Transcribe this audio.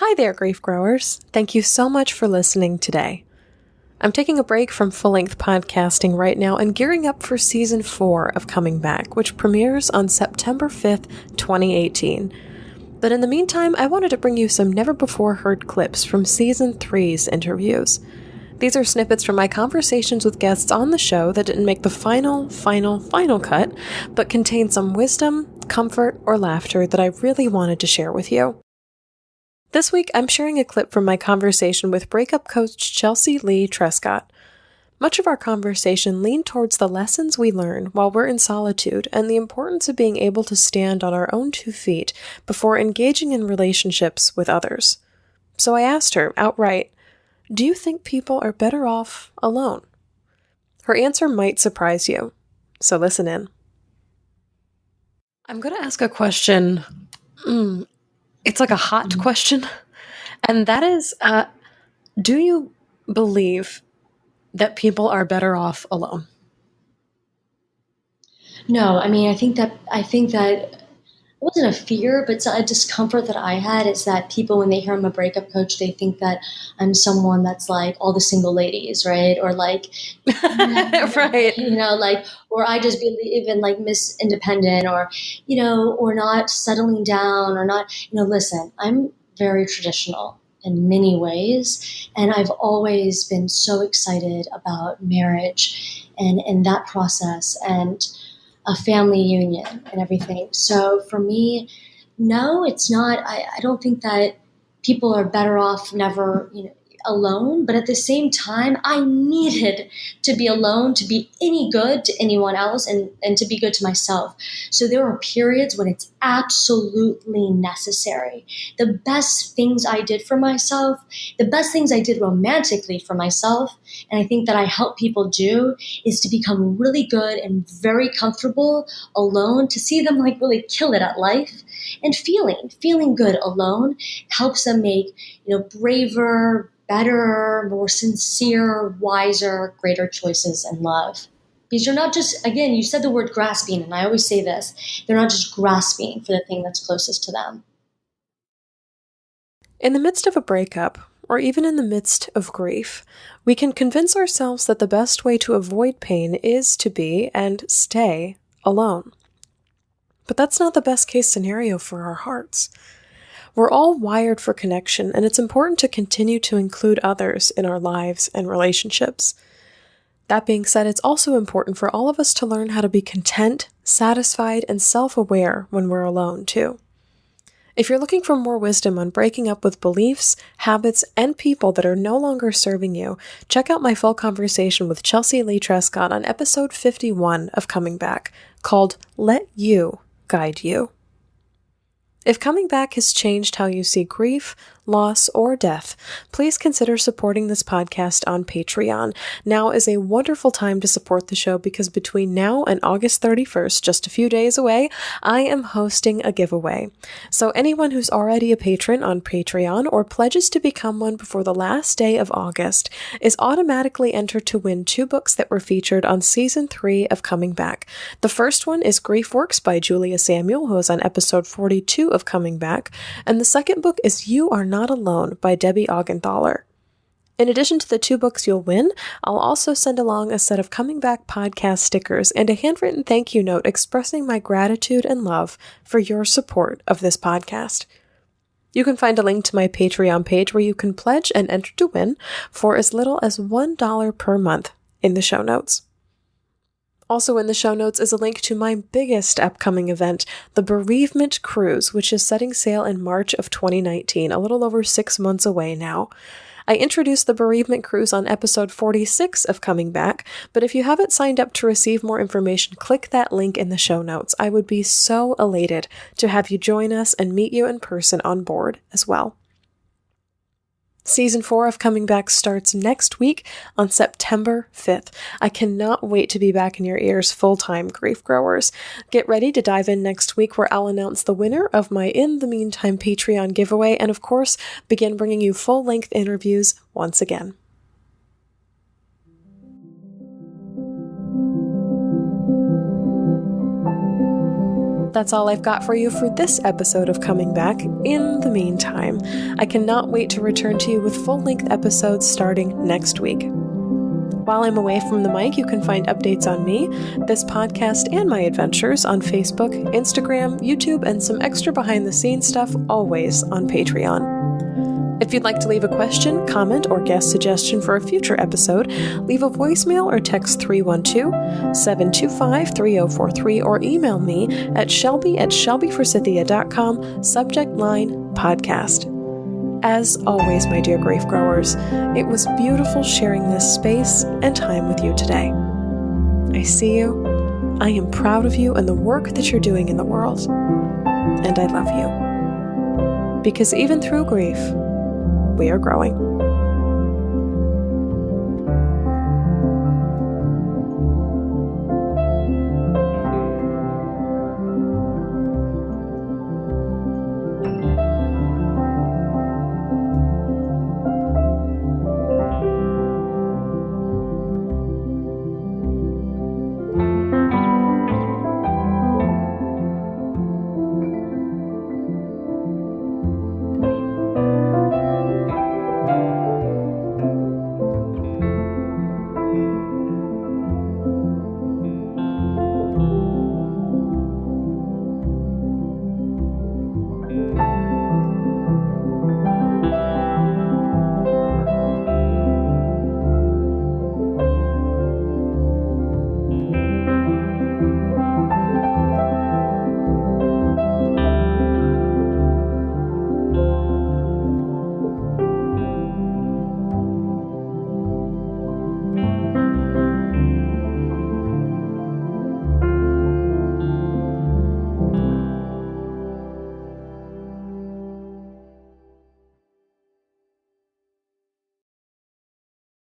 Hi there, grief growers. Thank you so much for listening today. I'm taking a break from full-length podcasting right now and gearing up for Season 4 of Coming Back, which premieres on September 5th, 2018. But in the meantime, I wanted to bring you some never-before-heard clips from Season 3's interviews. These are snippets from my conversations with guests on the show that didn't make the final cut, but contain some wisdom, comfort, or laughter that I really wanted to share with you. This week, I'm sharing a clip from my conversation with breakup coach Chelsea Leigh Trescott. Much of our conversation leaned towards the lessons we learn while we're in solitude and the importance of being able to stand on our own 2 feet before engaging in relationships with others. So I asked her outright, do you think people are better off alone? Her answer might surprise you, so listen in. I'm going to ask a question. It's like a hot question, and that is, do you believe that people are better off alone? No, I mean, I think that it wasn't a fear, but it's a discomfort that I had is that people, when they hear I'm a breakup coach, they think that I'm someone that's like all the single ladies, right? Or like, right. or I just believe in like Miss Independent or, or not settling down or not, listen, I'm very traditional in many ways. And I've always been so excited about marriage and that process and a family union and everything. So for me, no, it's not. I don't think that people are better off never, alone. But at the same time, I needed to be alone to be any good to anyone else and to be good to myself. So there are periods when it's absolutely necessary. The best things I did for myself, the best things I did romantically for myself, and I think that I help people do, is to become really good and very comfortable alone, to see them like really kill it at life. And feeling good alone helps them make, braver, better, more sincere, wiser, greater choices in love. Because you're not just, again, you said the word grasping, and I always say this, they're not just grasping for the thing that's closest to them. In the midst of a breakup, or even in the midst of grief, we can convince ourselves that the best way to avoid pain is to be and stay alone. But that's not the best case scenario for our hearts. We're all wired for connection, and it's important to continue to include others in our lives and relationships. That being said, it's also important for all of us to learn how to be content, satisfied, and self-aware when we're alone, too. If you're looking for more wisdom on breaking up with beliefs, habits, and people that are no longer serving you, check out my full conversation with Chelsea Leigh Trescott on episode 51 of Coming Back, called Let You Guide You. If Coming Back has changed how you see grief, loss, or death, please consider supporting this podcast on Patreon. Now is a wonderful time to support the show because between now and August 31st, just a few days away, I am hosting a giveaway. So anyone who's already a patron on Patreon or pledges to become one before the last day of August is automatically entered to win 2 books that were featured on Season 3 of Coming Back. The first one is Grief Works by Julia Samuel, who is on episode 42 of Coming Back, and the second book is You Are Not Alone by Debbie Augenthaler. In addition to the 2 books you'll win, I'll also send along a set of Coming Back podcast stickers and a handwritten thank you note expressing my gratitude and love for your support of this podcast. You can find a link to my Patreon page where you can pledge and enter to win for as little as $1 per month in the show notes. Also in the show notes is a link to my biggest upcoming event, the Bereavement Cruise, which is setting sail in March of 2019, a little over 6 months away now. I introduced the Bereavement Cruise on episode 46 of Coming Back, but if you haven't signed up to receive more information, click that link in the show notes. I would be so elated to have you join us and meet you in person on board as well. Season 4 of Coming Back starts next week on September 5th. I cannot wait to be back in your ears full-time, grief growers. Get ready to dive in next week where I'll announce the winner of my In the Meantime Patreon giveaway and, of course, begin bringing you full-length interviews once again. That's all I've got for you for this episode of Coming Back. In the meantime, I cannot wait to return to you with full-length episodes starting next week. While I'm away from the mic, you can find updates on me, this podcast, and my adventures on Facebook, Instagram, YouTube, and some extra behind-the-scenes stuff always on Patreon. If you'd like to leave a question, comment, or guest suggestion for a future episode, leave a voicemail or text 312-725-3043 or email me at shelby@shelbyforsythia.com, subject line podcast. As always, my dear grief growers, it was beautiful sharing this space and time with you today. I see you, I am proud of you and the work that you're doing in the world, and I love you. Because even through grief, we are growing.